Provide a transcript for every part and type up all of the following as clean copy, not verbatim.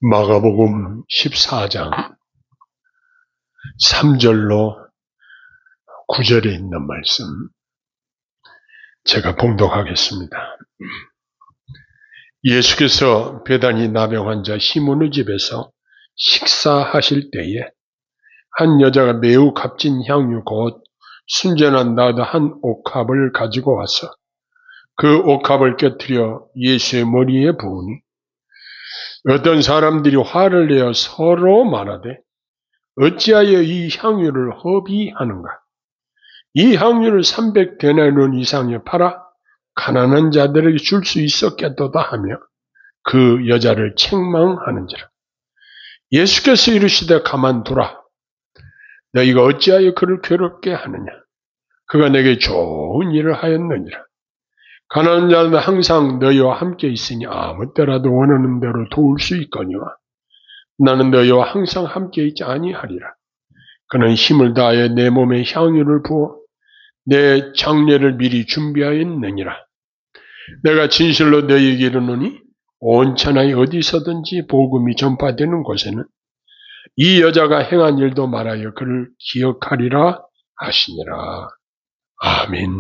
마가복음 14장 3절로 9절에 있는 말씀 제가 봉독하겠습니다. 예수께서 베다니 나병 환자 시몬의 집에서 식사하실 때에 한 여자가 매우 값진 향유 곧 순전한 나드 한 옥합을 가지고 와서 그 옥합을 깨뜨려 예수의 머리에 부으니 어떤 사람들이 화를 내어 서로 말하되 어찌하여 이 향유를 허비하는가? 이 향유를 300데나리온 이상에 팔아 가난한 자들에게 줄 수 있었겠도다 하며 그 여자를 책망하는지라. 예수께서 이르시되 가만두라. 너희가 어찌하여 그를 괴롭게 하느냐? 그가 내게 좋은 일을 하였느니라. 가난한 자는 항상 너희와 함께 있으니 아무 때라도 원하는 대로 도울 수 있거니와 나는 너희와 항상 함께 있지 아니하리라. 그는 힘을 다하여 내 몸에 향유를 부어 내 장례를 미리 준비하였느니라. 내가 진실로 너희에게 이르노니 온 천하에 어디서든지 복음이 전파되는 곳에는 이 여자가 행한 일도 말하여 그를 기억하리라 하시니라. 아멘.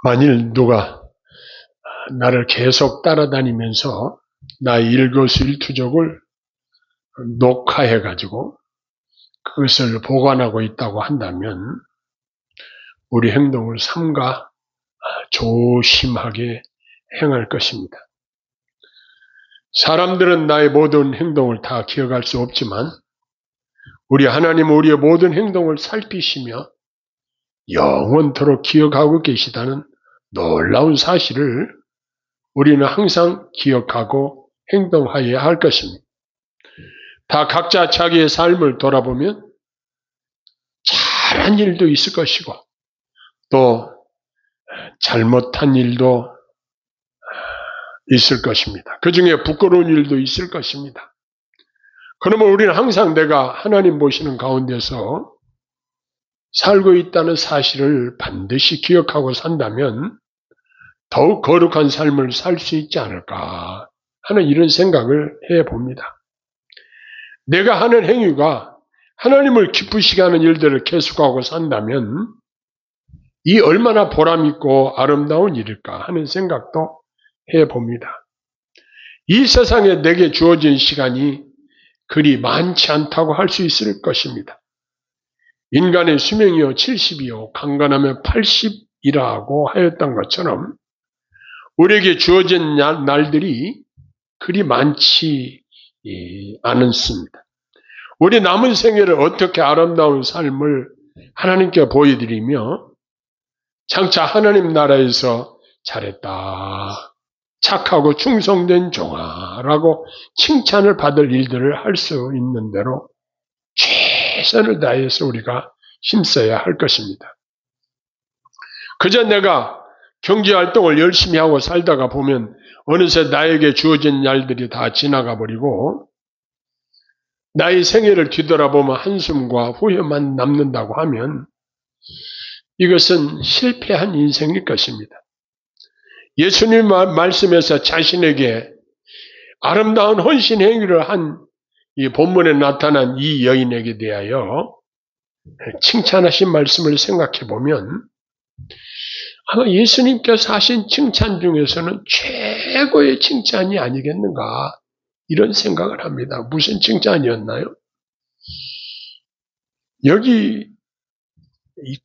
만일 누가 나를 계속 따라다니면서 나의 일거수일투족을 녹화해가지고 그것을 보관하고 있다고 한다면 우리 행동을 삼가 조심하게 행할 것입니다. 사람들은 나의 모든 행동을 다 기억할 수 없지만 우리 하나님은 우리의 모든 행동을 살피시며 영원토록 기억하고 계시다는 놀라운 사실을 우리는 항상 기억하고 행동하여야 할 것입니다. 다 각자 자기의 삶을 돌아보면 잘한 일도 있을 것이고 또 잘못한 일도 있을 것입니다. 그 중에 부끄러운 일도 있을 것입니다. 그러면 우리는 항상 내가 하나님 보시는 가운데서 살고 있다는 사실을 반드시 기억하고 산다면 더욱 거룩한 삶을 살 수 있지 않을까 하는 이런 생각을 해봅니다. 내가 하는 행위가 하나님을 기쁘시게 하는 일들을 계속하고 산다면 이 얼마나 보람있고 아름다운 일일까 하는 생각도 해봅니다. 이 세상에 내게 주어진 시간이 그리 많지 않다고 할 수 있을 것입니다. 인간의 수명이요 70이요 강건하면 80이라고 하였던 것처럼 우리에게 주어진 날들이 그리 많지 않습니다. 우리 남은 생애를 어떻게 아름다운 삶을 하나님께 보여드리며 장차 하나님 나라에서 잘했다, 착하고 충성된 종아라고 칭찬을 받을 일들을 할 수 있는 대로 최선을 다해서 우리가 힘써야 할 것입니다. 그저 내가 경제활동을 열심히 하고 살다가 보면 어느새 나에게 주어진 날들이 다 지나가 버리고 나의 생애를 뒤돌아보면 한숨과 후회만 남는다고 하면 이것은 실패한 인생일 것입니다. 예수님 말씀에서 자신에게 아름다운 헌신 행위를 한 이 본문에 나타난 이 여인에게 대하여 칭찬하신 말씀을 생각해 보면 아마 예수님께서 하신 칭찬 중에서는 최고의 칭찬이 아니겠는가 이런 생각을 합니다. 무슨 칭찬이었나요? 여기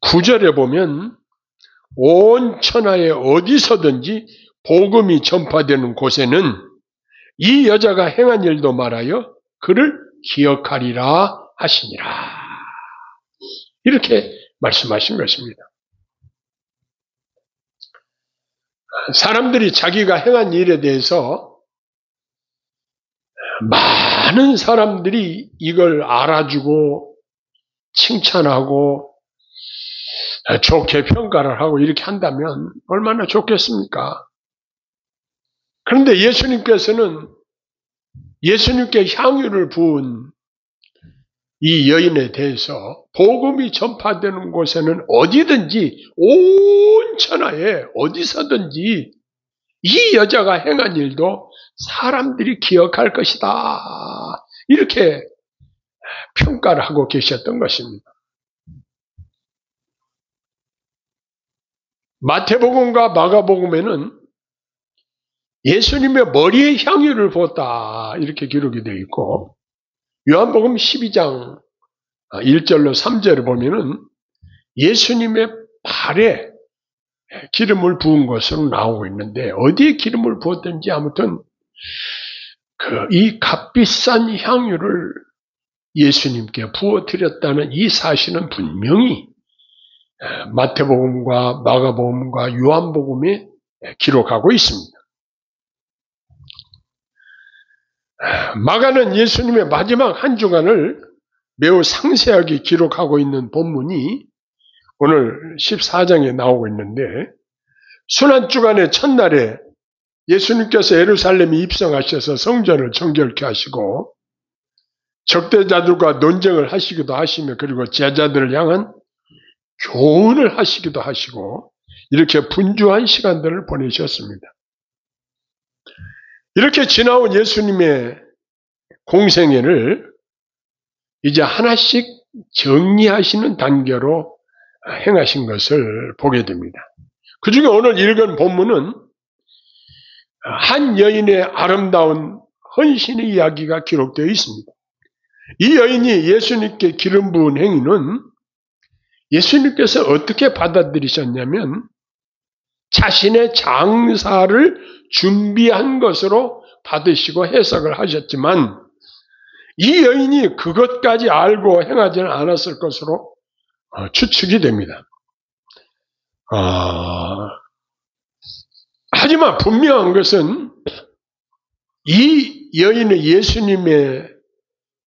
9절에 보면 온 천하에 어디서든지 복음이 전파되는 곳에는 이 여자가 행한 일도 말하여 그를 기억하리라 하시니라. 이렇게 말씀하신 것입니다. 사람들이 자기가 행한 일에 대해서 많은 사람들이 이걸 알아주고 칭찬하고 좋게 평가를 하고 이렇게 한다면 얼마나 좋겠습니까? 그런데 예수님께서는 예수님께 향유를 부은 이 여인에 대해서 복음이 전파되는 곳에는 어디든지 온 천하에 어디서든지 이 여자가 행한 일도 사람들이 기억할 것이다. 이렇게 평가를 하고 계셨던 것입니다. 마태복음과 마가복음에는 예수님의 머리에 향유를 부었다 이렇게 기록이 되어 있고, 요한복음 12장 1절로 3절을 보면은 예수님의 발에 기름을 부은 것으로 나오고 있는데, 어디에 기름을 부었든지 아무튼 이 값비싼 향유를 예수님께 부어드렸다는 이 사실은 분명히 마태복음과 마가복음과 요한복음에 기록하고 있습니다. 마가는 예수님의 마지막 한 주간을 매우 상세하게 기록하고 있는 본문이 오늘 14장에 나오고 있는데, 순환주간의 첫날에 예수님께서 예루살렘에 입성하셔서 성전을 정결케 하시고 적대자들과 논쟁을 하시기도 하시며, 그리고 제자들을 향한 교훈을 하시기도 하시고, 이렇게 분주한 시간들을 보내셨습니다. 이렇게 지나온 예수님의 공생애를 이제 하나씩 정리하시는 단계로 행하신 것을 보게 됩니다. 그 중에 오늘 읽은 본문은 한 여인의 아름다운 헌신의 이야기가 기록되어 있습니다. 이 여인이 예수님께 기름 부은 행위는 예수님께서 어떻게 받아들이셨냐면 자신의 장사를 준비한 것으로 받으시고 해석을 하셨지만, 이 여인이 그것까지 알고 행하지는 않았을 것으로 추측이 됩니다. 하지만 분명한 것은 이 여인의 예수님에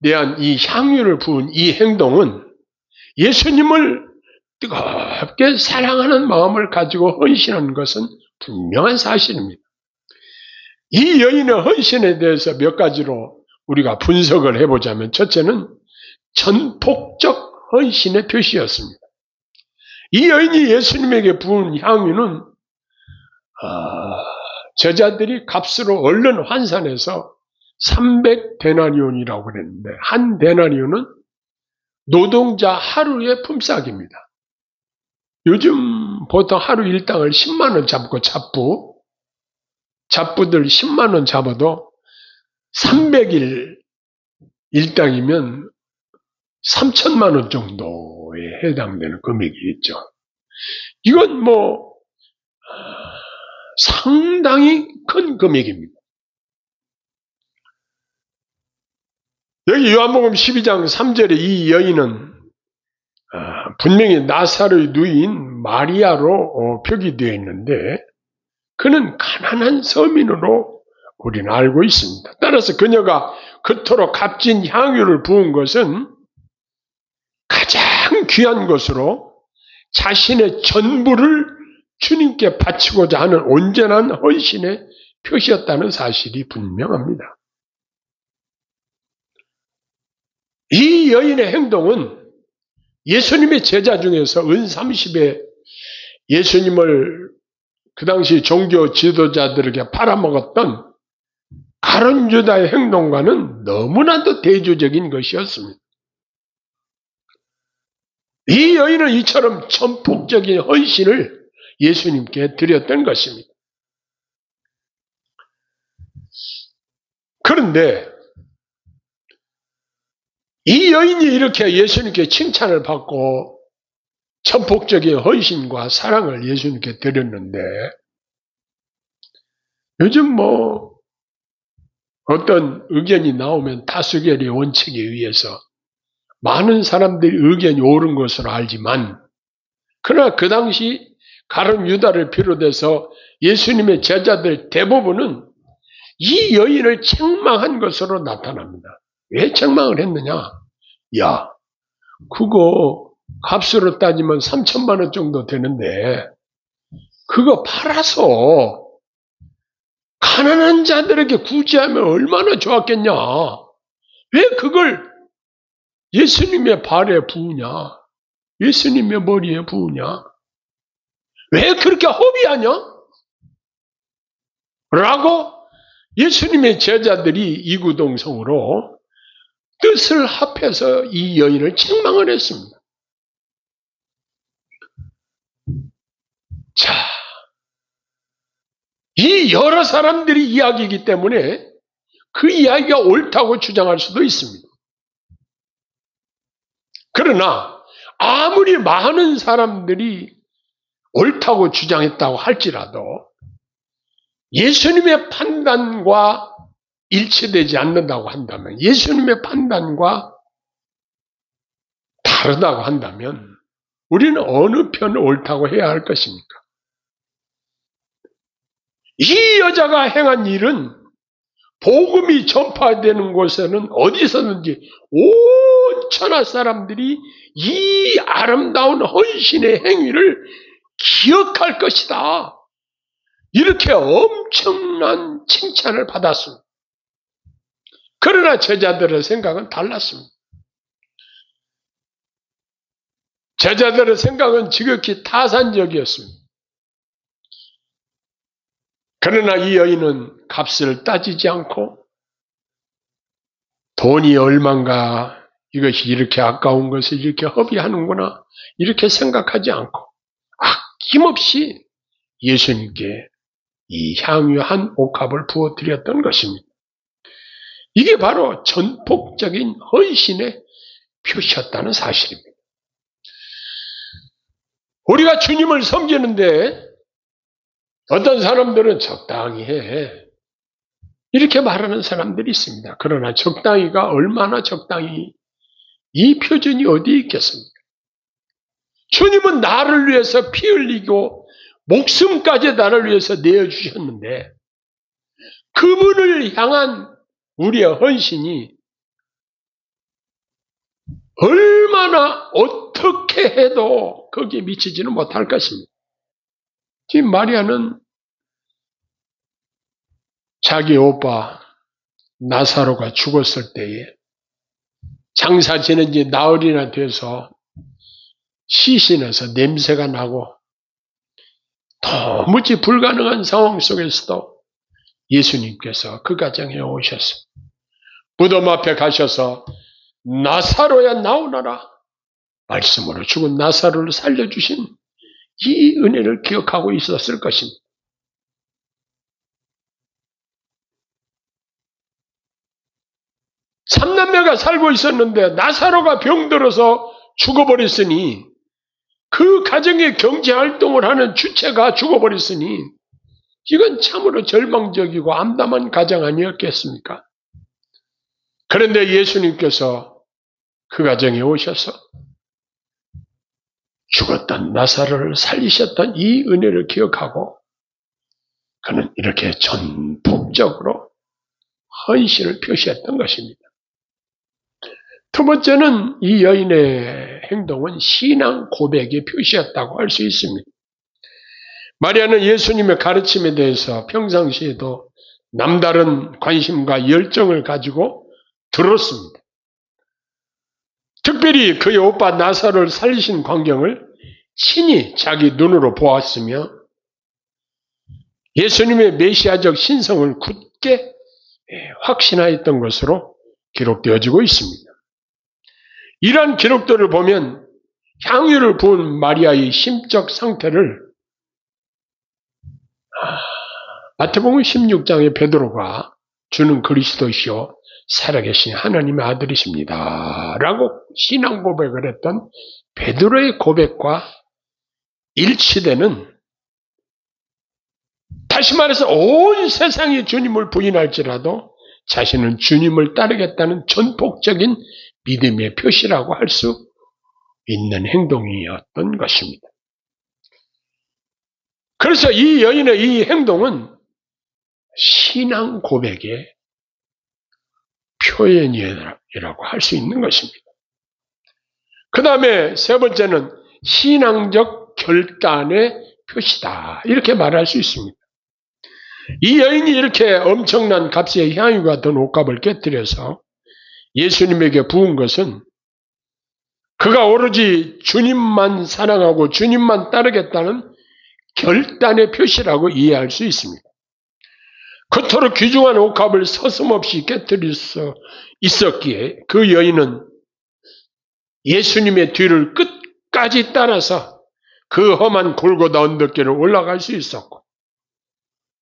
대한 이 향유를 부은 이 행동은 예수님을 뜨겁게 사랑하는 마음을 가지고 헌신한 것은 분명한 사실입니다. 이 여인의 헌신에 대해서 몇 가지로 우리가 분석을 해보자면, 첫째는 전폭적 헌신의 표시였습니다. 이 여인이 예수님에게 부은 향유는 제자들이 값으로 얼른 환산해서 300데나리온이라고 그랬는데, 한 데나리온은 노동자 하루의 품삯입니다. 요즘 보통 하루 일당을 10만 원 잡고 잡부들 10만 원 잡아도 300일 일당이면 3천만 원 정도에 해당되는 금액이겠죠. 이건 상당히 큰 금액입니다. 여기 요한복음 12장 3절에 이 여인은 분명히 나사로의 누이인 마리아로 표기되어 있는데, 그는 가난한 서민으로 우리는 알고 있습니다. 따라서 그녀가 그토록 값진 향유를 부은 것은 가장 귀한 것으로 자신의 전부를 주님께 바치고자 하는 온전한 헌신의 표시였다는 사실이 분명합니다. 이 여인의 행동은 예수님의 제자 중에서 은 30에 예수님을 그 당시 종교 지도자들에게 팔아먹었던 가룟 유다의 행동과는 너무나도 대조적인 것이었습니다. 이 여인은 이처럼 전폭적인 헌신을 예수님께 드렸던 것입니다. 그런데 이 여인이 이렇게 예수님께 칭찬을 받고 전폭적인 헌신과 사랑을 예수님께 드렸는데, 요즘 어떤 의견이 나오면 다수결의 원칙에 의해서 많은 사람들이 의견이 옳은 것으로 알지만, 그러나 그 당시 가룟 유다를 비롯해서 예수님의 제자들 대부분은 이 여인을 책망한 것으로 나타납니다. 왜 책망을 했느냐? 야, 그거 값으로 따지면 3천만 원 정도 되는데 그거 팔아서 가난한 자들에게 구제하면 얼마나 좋았겠냐? 왜 그걸 예수님의 발에 부으냐? 예수님의 머리에 부으냐? 왜 그렇게 허비하냐? 라고 예수님의 제자들이 이구동성으로 뜻을 합해서 이 여인을 책망을 했습니다. 자, 이 여러 사람들이 이야기이기 때문에 그 이야기가 옳다고 주장할 수도 있습니다. 그러나 아무리 많은 사람들이 옳다고 주장했다고 할지라도 예수님의 판단과 일치되지 않는다고 한다면, 예수님의 판단과 다르다고 한다면 우리는 어느 편을 옳다고 해야 할 것입니까? 이 여자가 행한 일은 복음이 전파되는 곳에는 어디서든지 온 천하 사람들이 이 아름다운 헌신의 행위를 기억할 것이다. 이렇게 엄청난 칭찬을 받았습니다. 그러나 제자들의 생각은 달랐습니다. 제자들의 생각은 지극히 타산적이었습니다. 그러나 이 여인은 값을 따지지 않고 돈이 얼만가, 이것이 이렇게 아까운 것을 이렇게 허비하는구나, 이렇게 생각하지 않고 아낌없이 예수님께 이 향유 한 옥합을 부어드렸던 것입니다. 이게 바로 전폭적인 헌신의 표시였다는 사실입니다. 우리가 주님을 섬기는데 어떤 사람들은 적당히 해, 이렇게 말하는 사람들이 있습니다. 그러나 적당히가 얼마나 적당히, 이 표준이 어디에 있겠습니까? 주님은 나를 위해서 피 흘리고 목숨까지 나를 위해서 내어주셨는데 그분을 향한 우리의 헌신이 얼마나 어떻게 해도 거기에 미치지는 못할 것입니다. 지금 마리아는 자기 오빠 나사로가 죽었을 때에 장사 지낸 지 나흘이나 돼서 시신에서 냄새가 나고 도무지 불가능한 상황 속에서도 예수님께서 그 가정에 오셔서 무덤 앞에 가셔서 나사로야 나오너라 말씀으로 죽은 나사로를 살려주신 이 은혜를 기억하고 있었을 것입니다. 삼남매가 살고 있었는데 나사로가 병들어서 죽어버렸으니, 그 가정의 경제활동을 하는 주체가 죽어버렸으니 이건 참으로 절망적이고 암담한 가정 아니었겠습니까? 그런데 예수님께서 그 가정에 오셔서 죽었던 나사로를 살리셨던 이 은혜를 기억하고 그는 이렇게 전폭적으로 헌신을 표시했던 것입니다. 두 번째는 이 여인의 행동은 신앙 고백의 표시였다고 할 수 있습니다. 마리아는 예수님의 가르침에 대해서 평상시에도 남다른 관심과 열정을 가지고 들었습니다. 특별히 그의 오빠 나사로를 살리신 광경을 친히 자기 눈으로 보았으며 예수님의 메시아적 신성을 굳게 확신하였던 것으로 기록되어지고 있습니다. 이러한 기록들을 보면 향유를 부은 마리아의 심적 상태를 마태복음 16장의 베드로가 주는 그리스도시요 살아계신 하나님의 아들이십니다 라고 신앙 고백을 했던 베드로의 고백과 일치되는, 다시 말해서 온 세상이 주님을 부인할지라도 자신은 주님을 따르겠다는 전폭적인 믿음의 표시라고 할 수 있는 행동이었던 것입니다. 그래서 이 여인의 이 행동은 신앙 고백의 표현이라고 할 수 있는 것입니다. 그 다음에 세 번째는 신앙적 결단의 표시다, 이렇게 말할 수 있습니다. 이 여인이 이렇게 엄청난 값의 향유가 든 옷값을 깨뜨려서 예수님에게 부은 것은 그가 오로지 주님만 사랑하고 주님만 따르겠다는 결단의 표시라고 이해할 수 있습니다. 그토록 귀중한 옥합을 서슴없이 깨뜨릴 수 있었기에 그 여인은 예수님의 뒤를 끝까지 따라서 그 험한 골고다 언덕길을 올라갈 수 있었고,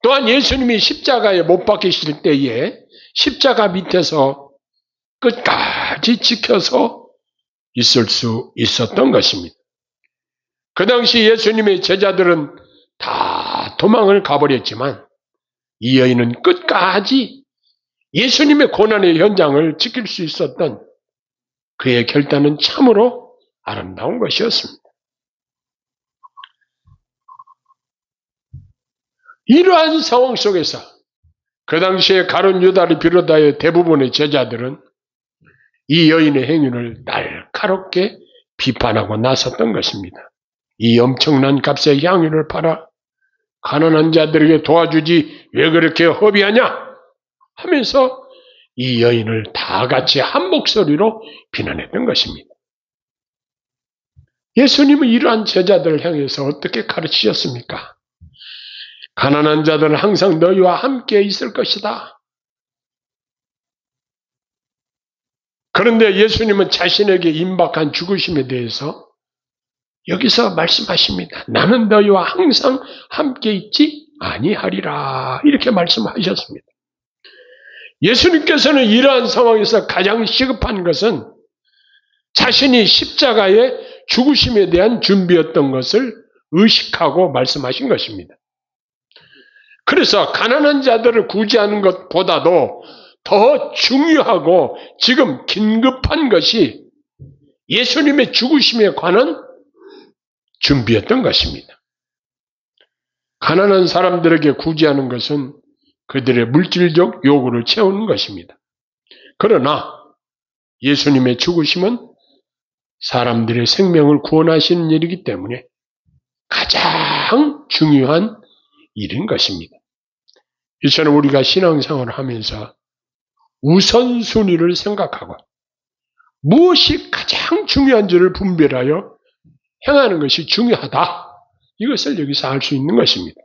또한 예수님이 십자가에 못 박히실 때에 십자가 밑에서 끝까지 지켜서 있을 수 있었던 것입니다. 그 당시 예수님의 제자들은 다 도망을 가버렸지만 이 여인은 끝까지 예수님의 고난의 현장을 지킬 수 있었던 그의 결단은 참으로 아름다운 것이었습니다. 이러한 상황 속에서 그 당시에 가룟 유다를 비롯하여 대부분의 제자들은 이 여인의 행위를 날카롭게 비판하고 나섰던 것입니다. 이 엄청난 값의 향유를 팔아 가난한 자들에게 도와주지 왜 그렇게 허비하냐 하면서 이 여인을 다 같이 한 목소리로 비난했던 것입니다. 예수님은 이러한 제자들을 향해서 어떻게 가르치셨습니까? 가난한 자들은 항상 너희와 함께 있을 것이다. 그런데 예수님은 자신에게 임박한 죽으심에 대해서 여기서 말씀하십니다. 나는 너희와 항상 함께 있지 아니하리라. 이렇게 말씀하셨습니다. 예수님께서는 이러한 상황에서 가장 시급한 것은 자신이 십자가의 죽으심에 대한 준비였던 것을 의식하고 말씀하신 것입니다. 그래서 가난한 자들을 구제하는 것보다도 더 중요하고 지금 긴급한 것이 예수님의 죽으심에 관한 준비였던 것입니다. 가난한 사람들에게 구제하는 것은 그들의 물질적 요구를 채우는 것입니다. 그러나 예수님의 죽으심은 사람들의 생명을 구원하시는 일이기 때문에 가장 중요한 일인 것입니다. 이처럼 우리가 신앙생활을 하면서 우선순위를 생각하고 무엇이 가장 중요한지를 분별하여 행하는 것이 중요하다. 이것을 여기서 알 수 있는 것입니다.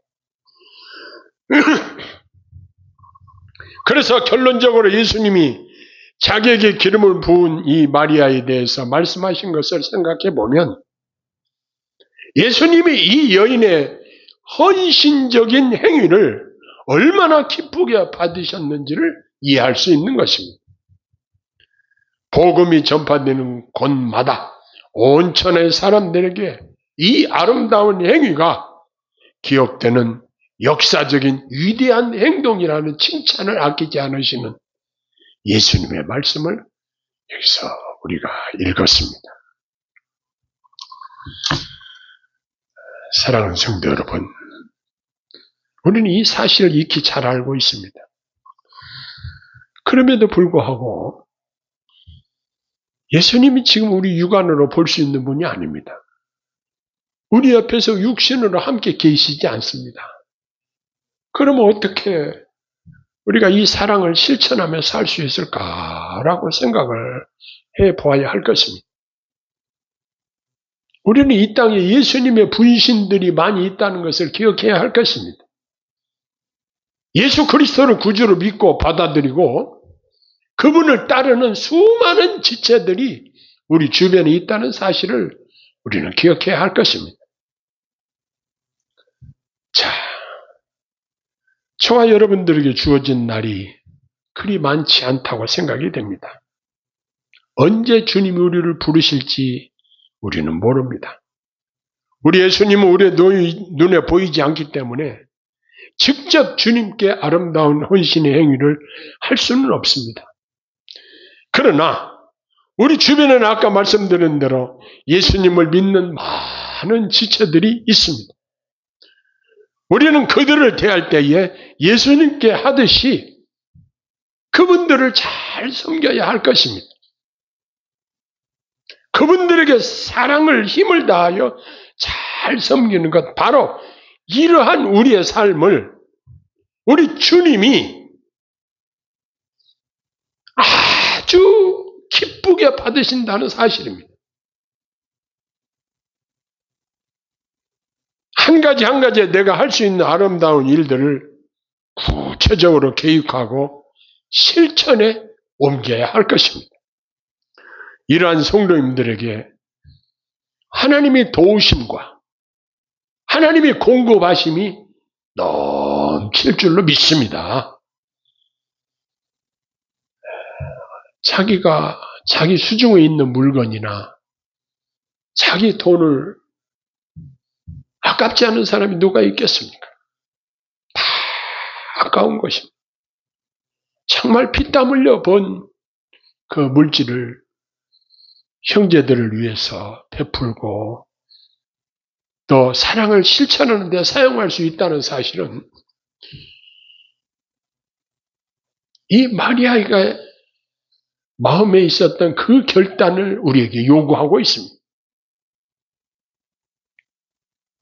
그래서 결론적으로 예수님이 자기에게 기름을 부은 이 마리아에 대해서 말씀하신 것을 생각해 보면 예수님이 이 여인의 헌신적인 행위를 얼마나 기쁘게 받으셨는지를 이해할 수 있는 것입니다. 복음이 전파되는 곳마다 온천의 사람들에게 이 아름다운 행위가 기억되는 역사적인 위대한 행동이라는 칭찬을 아끼지 않으시는 예수님의 말씀을 여기서 우리가 읽었습니다. 사랑하는 성도 여러분, 우리는 이 사실을 익히 잘 알고 있습니다. 그럼에도 불구하고 예수님이 지금 우리 육안으로 볼 수 있는 분이 아닙니다. 우리 옆에서 육신으로 함께 계시지 않습니다. 그러면 어떻게 우리가 이 사랑을 실천하며 살 수 있을까라고 생각을 해보아야 할 것입니다. 우리는 이 땅에 예수님의 분신들이 많이 있다는 것을 기억해야 할 것입니다. 예수 그리스도를 구주로 믿고 받아들이고 그분을 따르는 수많은 지체들이 우리 주변에 있다는 사실을 우리는 기억해야 할 것입니다. 자, 저와 여러분들에게 주어진 날이 그리 많지 않다고 생각이 됩니다. 언제 주님이 우리를 부르실지 우리는 모릅니다. 우리 예수님은 우리의 눈에 보이지 않기 때문에 직접 주님께 아름다운 헌신의 행위를 할 수는 없습니다. 그러나 우리 주변에는 아까 말씀드린 대로 예수님을 믿는 많은 지체들이 있습니다. 우리는 그들을 대할 때에 예수님께 하듯이 그분들을 잘 섬겨야 할 것입니다. 그분들에게 사랑을 힘을 다하여 잘 섬기는 것, 바로 이러한 우리의 삶을 우리 주님이 아주 기쁘게 받으신다는 사실입니다. 한 가지 한 가지 내가 할 수 있는 아름다운 일들을 구체적으로 계획하고 실천에 옮겨야 할 것입니다. 이러한 성도님들에게 하나님의 도우심과 하나님의 공급하심이 넘칠 줄로 믿습니다. 자기가 자기 수중에 있는 물건이나 자기 돈을 아깝지 않은 사람이 누가 있겠습니까? 다 아까운 것입니다. 정말 피땀 흘려 번 그 물질을 형제들을 위해서 베풀고 또 사랑을 실천하는 데 사용할 수 있다는 사실은 이 마리아가 마음에 있었던 그 결단을 우리에게 요구하고 있습니다.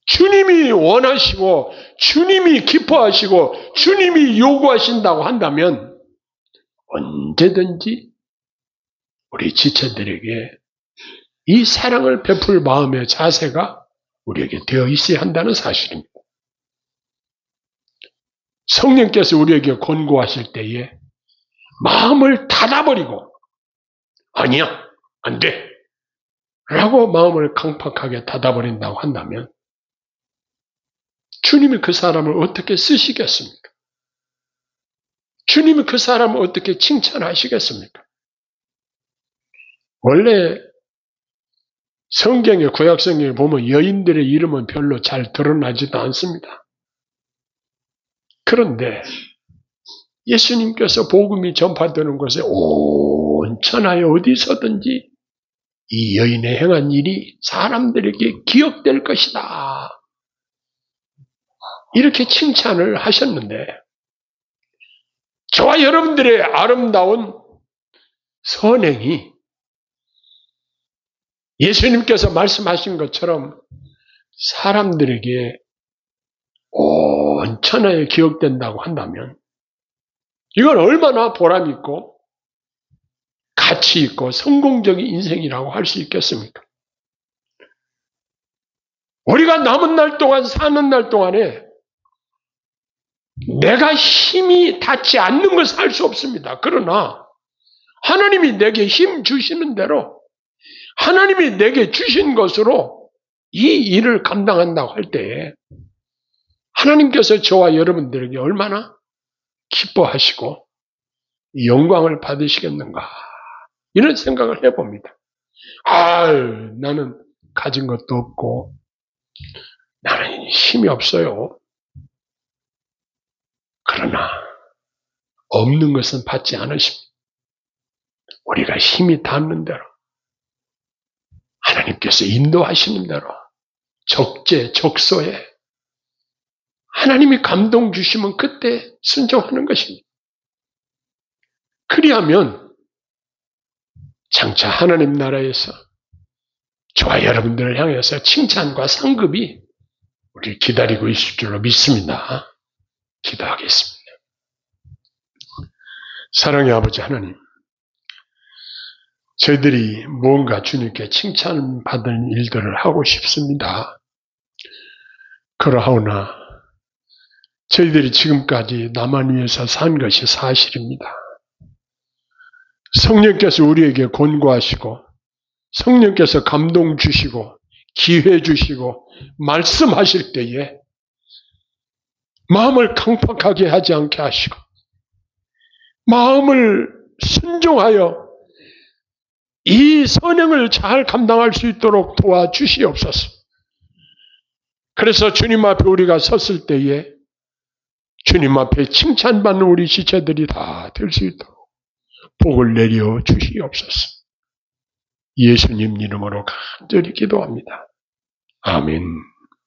주님이 원하시고 주님이 기뻐하시고 주님이 요구하신다고 한다면 언제든지 우리 지체들에게 이 사랑을 베풀 마음의 자세가 우리에게 되어 있어야 한다는 사실입니다. 성령께서 우리에게 권고하실 때에 마음을 닫아버리고 아니야, 안 돼 라고 마음을 강팍하게 닫아버린다고 한다면 주님이 그 사람을 어떻게 쓰시겠습니까? 주님이 그 사람을 어떻게 칭찬하시겠습니까? 원래 성경의 구약 성경에 보면 여인들의 이름은 별로 잘 드러나지도 않습니다. 그런데 예수님께서 복음이 전파되는 곳에 온 천하에 어디서든지 이 여인의 행한 일이 사람들에게 기억될 것이다. 이렇게 칭찬을 하셨는데 저와 여러분들의 아름다운 선행이 예수님께서 말씀하신 것처럼 사람들에게 온 천하에 기억된다고 한다면 이건 얼마나 보람있고 가치 있고 성공적인 인생이라고 할 수 있겠습니까? 우리가 남은 날 동안 사는 날 동안에 내가 힘이 닿지 않는 것을 할 수 없습니다. 그러나 하나님이 내게 힘 주시는 대로 하나님이 내게 주신 것으로 이 일을 감당한다고 할 때에 하나님께서 저와 여러분들에게 얼마나 기뻐하시고 영광을 받으시겠는가 이런 생각을 해봅니다. 나는 가진 것도 없고 나는 힘이 없어요. 그러나 없는 것은 받지 않으십니다. 우리가 힘이 닿는 대로 하나님께서 인도하시는 대로 적재적소에 하나님이 감동 주시면 그때 순종하는 것입니다. 그리하면 장차 하나님 나라에서 저와 여러분들을 향해서 칭찬과 상급이 우리를 기다리고 있을 줄로 믿습니다. 기도하겠습니다. 사랑의 아버지 하나님, 저희들이 무언가 주님께 칭찬받은 일들을 하고 싶습니다. 그러하오나 저희들이 지금까지 나만 위해서 산 것이 사실입니다. 성령께서 우리에게 권고하시고 성령께서 감동 주시고 기회 주시고 말씀하실 때에 마음을 강팍하게 하지 않게 하시고 마음을 순종하여 이 선행을 잘 감당할 수 있도록 도와주시옵소서. 그래서 주님 앞에 우리가 섰을 때에 주님 앞에 칭찬받는 우리 지체들이 다 될 수 있도록 복을 내려 주시옵소서. 예수님 이름으로 간절히 기도합니다. 아멘.